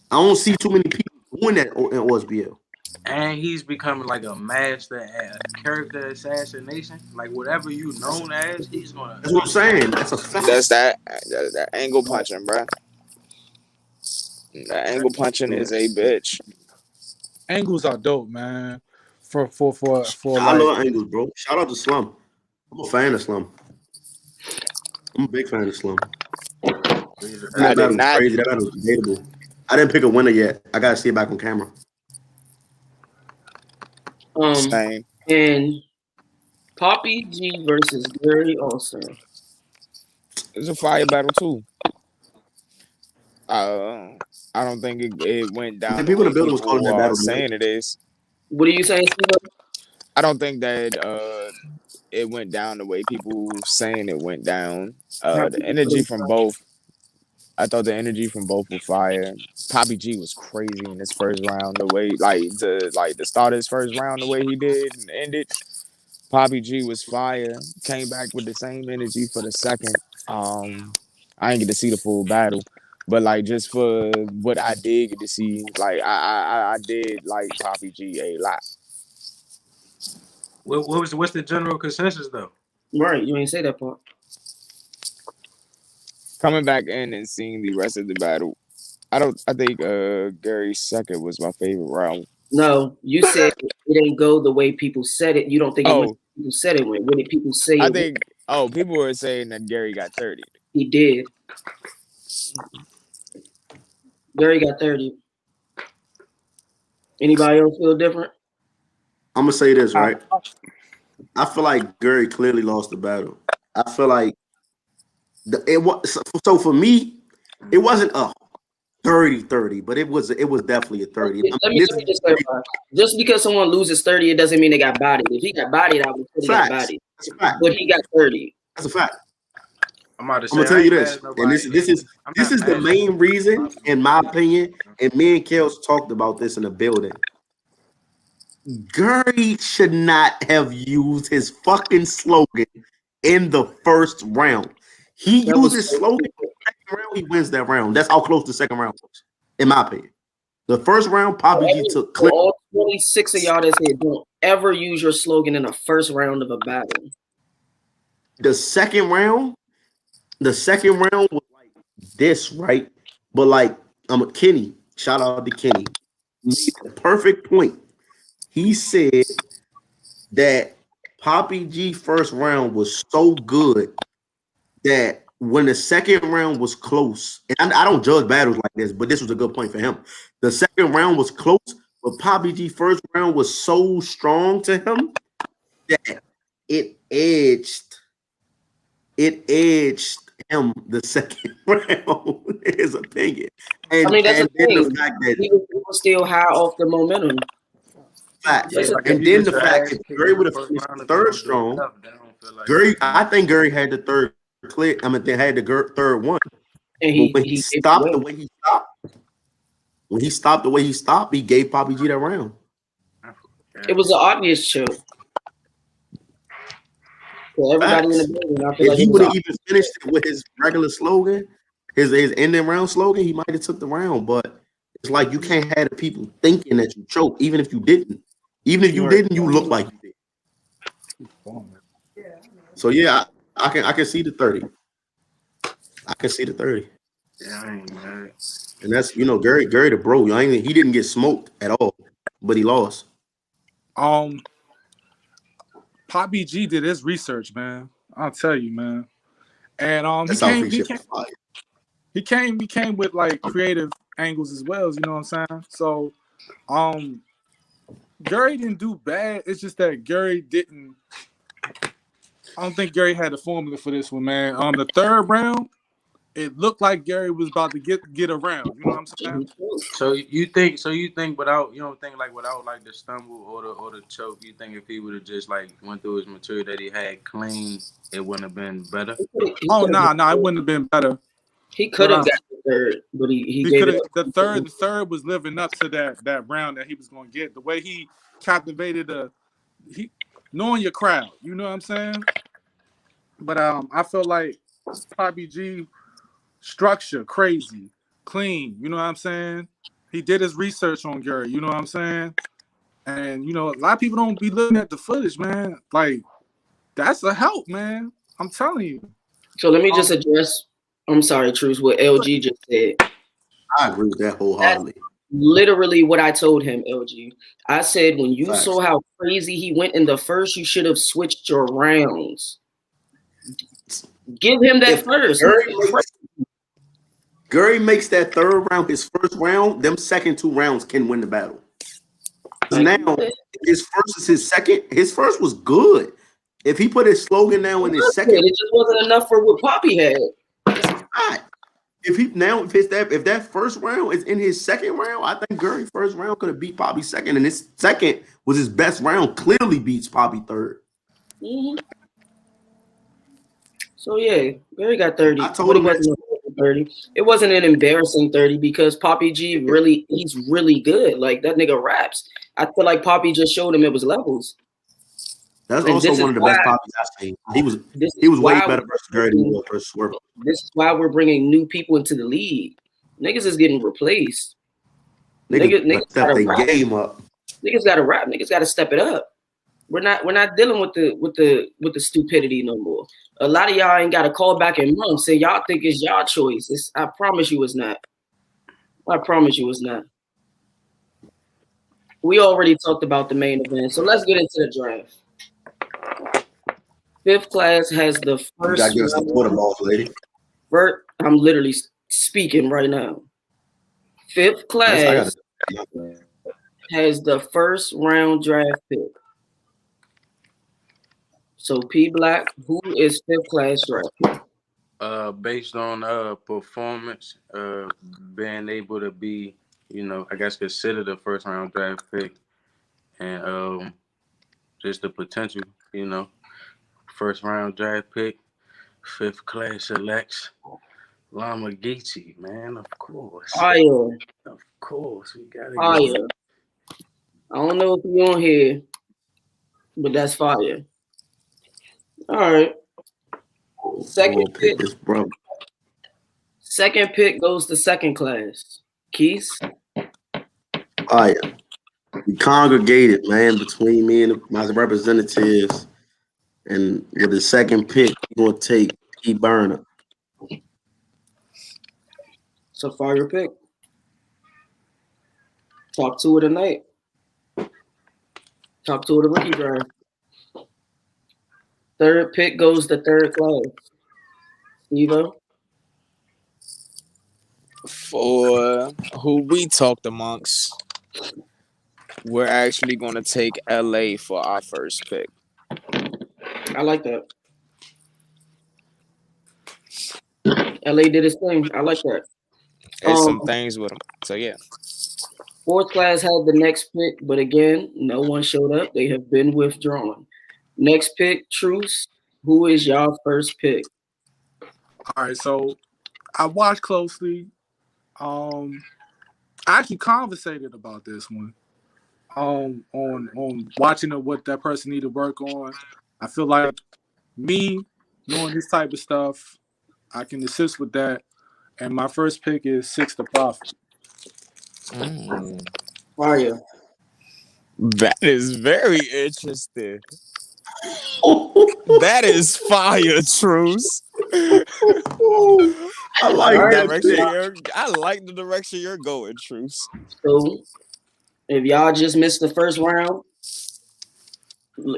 I don't see too many people doing that in Osbl. And he's becoming like a master at character assassination. Like whatever you known as, he's gonna. That's what I'm saying. That's a fact. That's that angle punching, bro. That angle punching is a bitch. Angles are dope, man. For I love angles, bro. Shout out to Slum. I'm a fan of Slum. I'm a big fan of Slum. That battle was crazy. That battle was debatable. I didn't pick a winner yet. I gotta see it back on camera. Same. And Poppy G versus Gary Austin. It's a fire battle too. I don't think it went down The the people in way the building was calling people that are battle. saying it is. What are you saying, Steve? I don't think that it went down the way people saying it went down. The energy from both. I thought the energy from both were fire. Poppy G was crazy in his first round. The way, the start of his first round, the way he did and ended. Poppy G was fire. Came back with the same energy for the second. I didn't get to see the full battle, but like just for what I did get to see, like I did like Poppy G a lot. What's the general consensus though? Right, you ain't say that part. Coming back in and seeing the rest of the battle, I think Gary's second was my favorite round. No, you said it didn't go the way people said it. You don't think it went Oh, the way people said it went. What did people say I it went? think people were saying that Gary got 30. He did. Gary got 30. Anybody else feel different? I'm gonna say this, right? I feel like Gary clearly lost the battle. I feel like it was so for me, it wasn't a 30-30, but it was definitely a 30. Okay, let me just clarify. Just because someone loses 30, it doesn't mean they got bodied. If he got bodied, I would say he got bodied. That's a fact. But he got 30. That's a fact. I'm gonna tell you this, and this is the main reason, in my opinion, and me and Kels talked about this in the building. Gary should not have used his fucking slogan in the first round. He used his slogan in the second round, he wins that round. That's how close the second round was, in my opinion. The first round, Poppy G took clear. All 26 of y'all that said don't ever use your slogan in the first round of a battle. The second round was like this, right? But like, Kenny, shout out to Kenny, made the perfect point. He said that Poppy G first round was so good that when the second round was close, and I don't judge battles like this, but this was a good point for him. The second round was close, but Poppy G first round was so strong to him that it edged him the second round, in his opinion. And, I mean, that's and the then thing. the fact that he was still high off the momentum. fact. Yeah, And then the fact that Gary would have finished third strong. Gary, I think Gary had the third clear. I mean, they had the third one. And when he stopped the way he stopped, he gave Poppy G that round. It was an obvious choke. So everybody in the building, I feel if like he would have even finished it with his regular slogan, his ending round slogan, he might have took the round. But it's like you can't have the people thinking that you choked, even if you didn't. Even if you didn't, you look like you did. So yeah, I can see the 30. I can see the 30. Yeah, I ain't mad. And that's Gary the bro. He didn't get smoked at all, but he lost. Poppy G did his research, man. I'll tell you, man. And he came with like creative angles as well, you know what I'm saying? So Gary didn't do bad. It's just that Gary didn't. I don't think Gary had the formula for this one, man. The third round, it looked like Gary was about to get around. You know what I'm saying? So you think without without like the stumble or the choke, you think if he would have just like went through his material that he had clean, it wouldn't have been better? Oh no, it wouldn't have been better. He could have got the third, but he could gave have. The third was living up to that round that he was going to get. The way he captivated knowing your crowd. You know what I'm saying? But I feel like Poppy G structure crazy, clean. You know what I'm saying? He did his research on Gary. You know what I'm saying? And a lot of people don't be looking at the footage, man. Like that's a help, man. I'm telling you. So let me just address. I'm sorry, Truce, what LG just said. I agree with that wholeheartedly. That's literally what I told him, LG. I said, when you saw how crazy he went in the first, you should have switched your rounds. Give him that first. Gary makes that third round his first round. Them second two rounds can win the battle. Now, his first is his second. His first was good. If he put his slogan now in his second, it just wasn't enough for what Poppy had. It's not. if that first round is in his second round, I think Gary first round could have beat Poppy second, and his second was his best round. Clearly beats Poppy third. Mm-hmm. So yeah, Gary got 30, I told but it him wasn't a 30. It wasn't an embarrassing 30 because Poppy G he's really good. Like that nigga raps. I feel like Poppy just showed him it was levels. that's And also this is one of the why best Poppies I've seen. this He is was way why better versus Gary than he was versus Swerve. this is why we're bringing new people into the league. Niggas is getting replaced. Niggas Step gotta their rap. game up. Niggas gotta rap. Niggas gotta step it up. We're not dealing with the stupidity no more. A lot of y'all ain't got to call back in months and y'all think it's y'all choice. I promise you it's not. I promise you it's not. We already talked about the main event, so let's get into the draft. Fifth class has the You first. gotta give us the water balls, lady. I'm literally speaking right now. Fifth class has the first round draft pick. So P Black, who is fifth class draft pick? Based on performance, being able to be, I guess considered a first round draft pick, and just the potential, first round draft pick, fifth class selects Lama Geechee, man, of course. Fire. Of course, we gotta Fire. I don't know if you're on here, but that's fire. All right. Second pick. This bro. Second pick goes to second class. Keys. Fire. We congregated, man, between me and my representatives, and with the second pick, we're gonna take P Burner. It's a fire pick. Top two of the night. Top two of the rookie draft. Third pick goes to third class. Evo. For who we talked amongst, we're actually going to take LA for our first pick. I like that. LA did his thing. I like that. There's some things with him. So yeah. Fourth class had the next pick, but again, no one showed up. They have been withdrawn. Next pick, Truce. Who is y'all first pick? All right, so I watched closely. I actually conversated about this one. On watching what that person need to work on. I feel like me knowing this type of stuff, I can assist with that. And my first pick is Six the Prophet. Fire. That is very interesting. That is fire, Truce. I like the direction you're going, Truce. So, if y'all just missed the first round,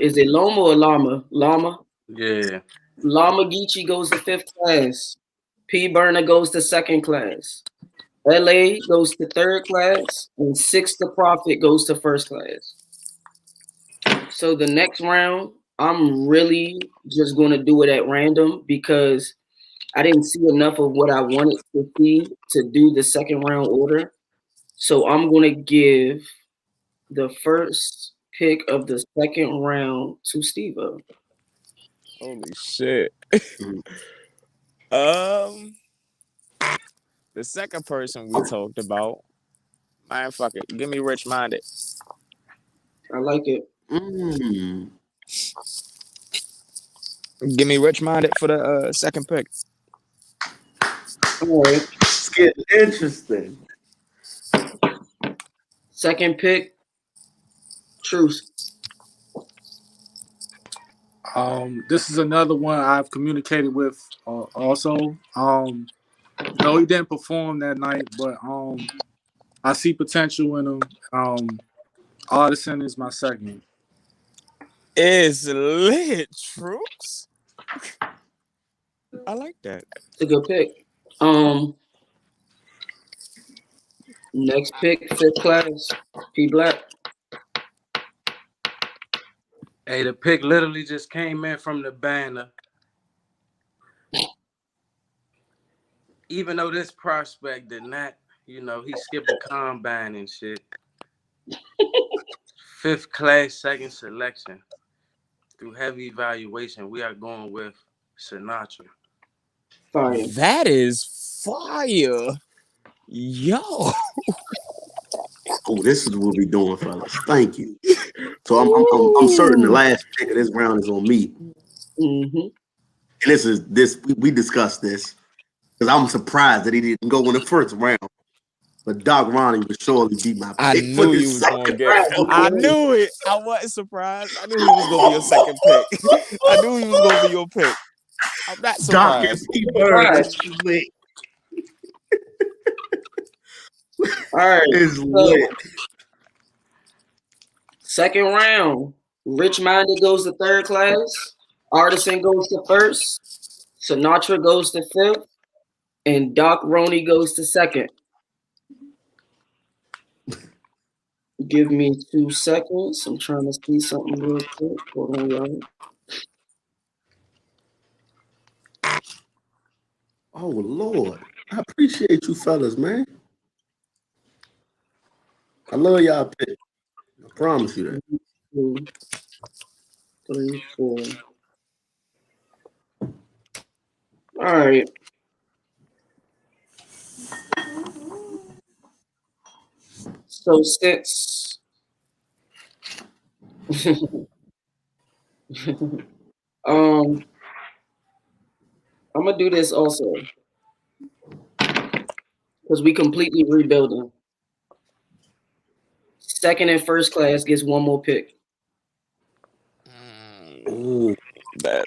is it Loma or Llama? Llama? Yeah. Lama Geechee goes to fifth class. P Burner goes to second class. LA goes to third class. And Six the Prophet goes to first class. So the next round, I'm really just going to do it at random because I didn't see enough of what I wanted to see to do the second round order. So I'm going to give the first pick of the second round to Steve-O. Holy shit. The second person we talked about, man, fuck it. Give me Rich Minded. I like it. Give me Rich Minded for the second pick. All right. It's getting interesting. Second pick, Truce. This is another one I've communicated with also. No, he didn't perform that night, but I see potential in him. Artisan is my second. It's lit, Truce. I like that. It's a good pick. Next pick, fifth class, P Black. Hey, the pick literally just came in from the banner. even though this prospect did not, he skipped the combine and shit. 5th class, 2nd selection. Through heavy evaluation, we are going with Sinatra. Fire. That is fire. Yo. Oh, this is what we doing, fellas. Thank you. So I'm certain the last pick of this round is on me. Mm-hmm. And we discussed this because I'm surprised that he didn't go in the first round. But Doc Ronnie would surely be my pick. I knew you was gonna get it. I knew it. I wasn't surprised. I knew he was gonna be your second pick. I knew he was gonna be your pick. I'm not Doc and surprised. P. Bird. All right. It's lit. Second round. Rich Minded goes to 3rd class. Artisan goes to 1st. Sinatra goes to 5th. And Doc Roney goes to 2nd. Give me 2 seconds. I'm trying to see something real quick. Hold on, y'all. Oh, Lord. I appreciate you fellas, man. I love y'all pick. I promise you that. 2, 3, 4. All right. So since I'm gonna do this also because we completely rebuilding. 2nd and 1st class gets 1 more pick. Ooh. That.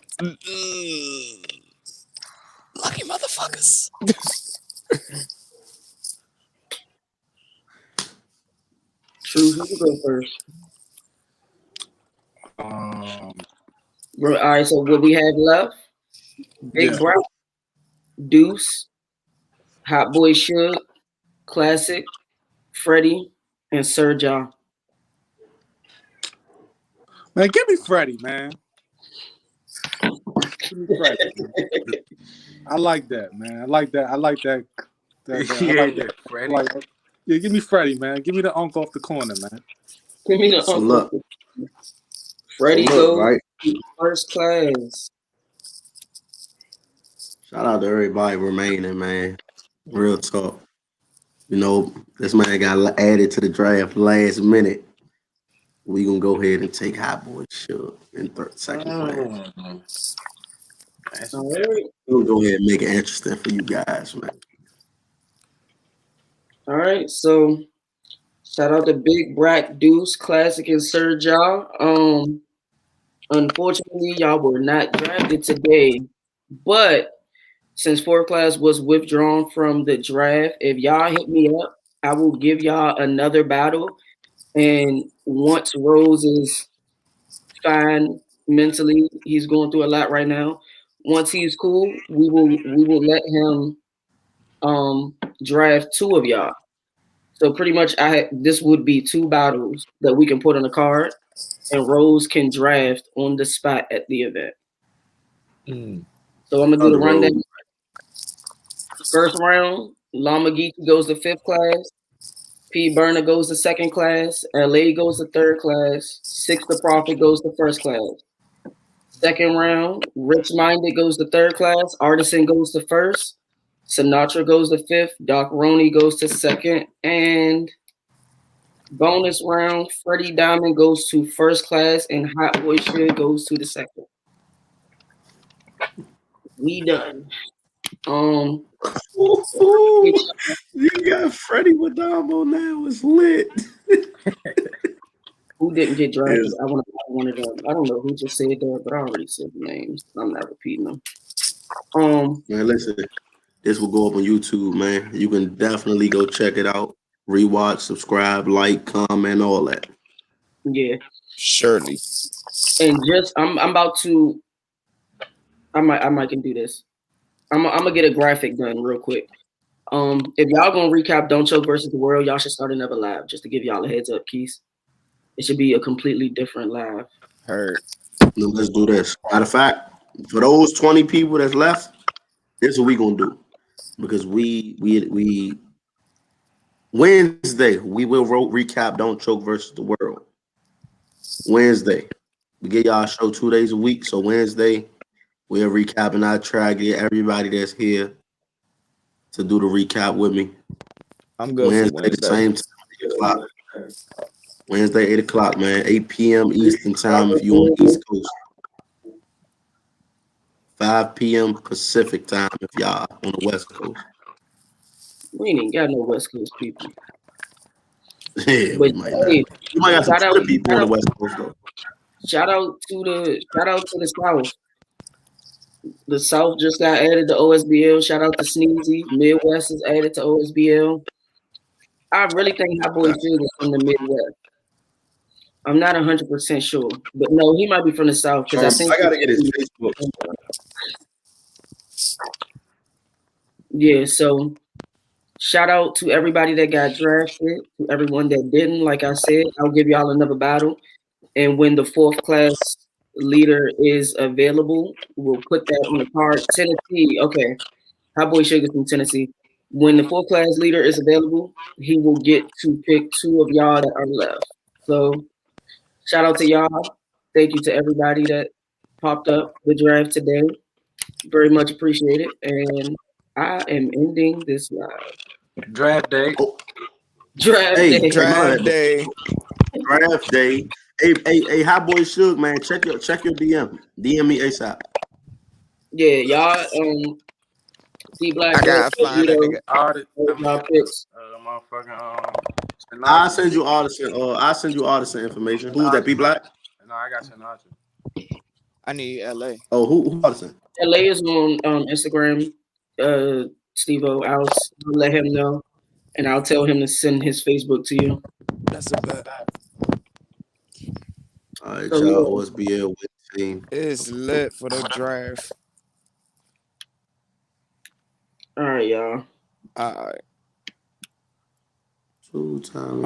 Lucky motherfuckers. True, who can go first? All right, so what we have left? Big Brown, Deuce, Hot Boy Suge, Classic, Freddie, and Sir John. Man, give me Freddie, man. Give me Freddie. I like that, man. I like that. Freddie. Yeah, give me Freddie, man. Give me the unk off the corner, man. Give me the So uncle. look. Freddie So look, goes right? to 1st class. Shout out to everybody remaining, man. Real talk. This man got added to the draft last minute. We gonna go ahead and take Hot Boy Suge in 2nd class. All right. We'll go ahead and make it interesting for you guys, man. All right. So shout out to Big Brack, Deuce, Classic, and Sir John. Unfortunately, y'all were not drafted today, but since 4th class was withdrawn from the draft, if y'all hit me up, I will give y'all another battle. And once Rose is fine mentally, he's going through a lot right now. Once he's cool, we will let him draft 2 of y'all. So pretty much this would be 2 battles that we can put on the card, and Rose can draft on the spot at the event. So I'm gonna do the rundown. First round, Lamagiki goes to 5th class. P. Burner goes to 2nd class. LA goes to 3rd class. 6th the Prophet goes to 1st class. Second round, Rich Minded goes to 3rd class. Artisan goes to 1st. Sinatra goes to 5th. Doc Roney goes to 2nd. And bonus round, Freddie Diamond goes to 1st class, and Hot Boy Suge goes to the 2nd. We done. You got Freddie Wadamo now. It's lit. Who didn't get drafted? I want to I don't know who just said that, but I already said the names. I'm not repeating them. Man, listen, this will go up on YouTube, man. You can definitely go check it out. Rewatch, subscribe, like, comment, all that. Yeah. Surely. And just I'm about to I might can do this. I'm gonna get a graphic done real quick. If y'all gonna recap Don't Choke versus the World, y'all should start another live just to give y'all a heads up, Keys. It should be a completely different live. Heard. Let's do this. Matter of fact, for those 20 people that's left, this is what we gonna do. because we Wednesday we will recap Don't Choke versus the World. Wednesday. We get y'all a show 2 days a week. So Wednesday, we'll recap and I try to get everybody that's here to do the recap with me. I'm good for Wednesday, the Wednesday. same time, 8 o'clock. Wednesday, 8 o'clock, man. 8 p.m. Eastern time if you on the East Coast. 5 p.m. Pacific time if y'all on the West Coast. We ain't got no West Coast people. Yeah, But we might not. hey, You might got some shout out, Twitter people shout on the out, West Coast though. shout out to the South. The South just got added to OSBL. Shout out to Sneezy. Midwest is added to OSBL. I really think my boy Suge is from the Midwest. I'm not 100% sure, but no, he might be from the South because I think. I gotta get his Facebook. Yeah, so shout out to everybody that got drafted, to everyone that didn't. Like I said, I'll give y'all another battle. And when the fourth class leader is available, we'll put that on the card. Tennessee, okay. Hot Boy Sugar from Tennessee. When the fourth class leader is available, he will get to pick two of y'all that are left. So shout out to y'all. Thank you to everybody that popped up the draft today. Very much appreciated. And I am ending this live. Draft day. Draft Hey, day. Draft day. Draft day. Hey, Hot Boy Suge, man. Check your DM. DM me ASAP. Yeah, y'all. P Black. I gotta find that nigga. All the Y'all picks. motherfucking I'll send you all the information. Who's that? P Black? No, I got Sinatra. I need LA. Oh, who Audison? LA is on Instagram. Steve-O, I'll let him know, and I'll tell him to send his Facebook to you. That's a bet. All right, So, y'all. OSBL with the team. It's lit for the draft. all right, y'all. All right. 2 times.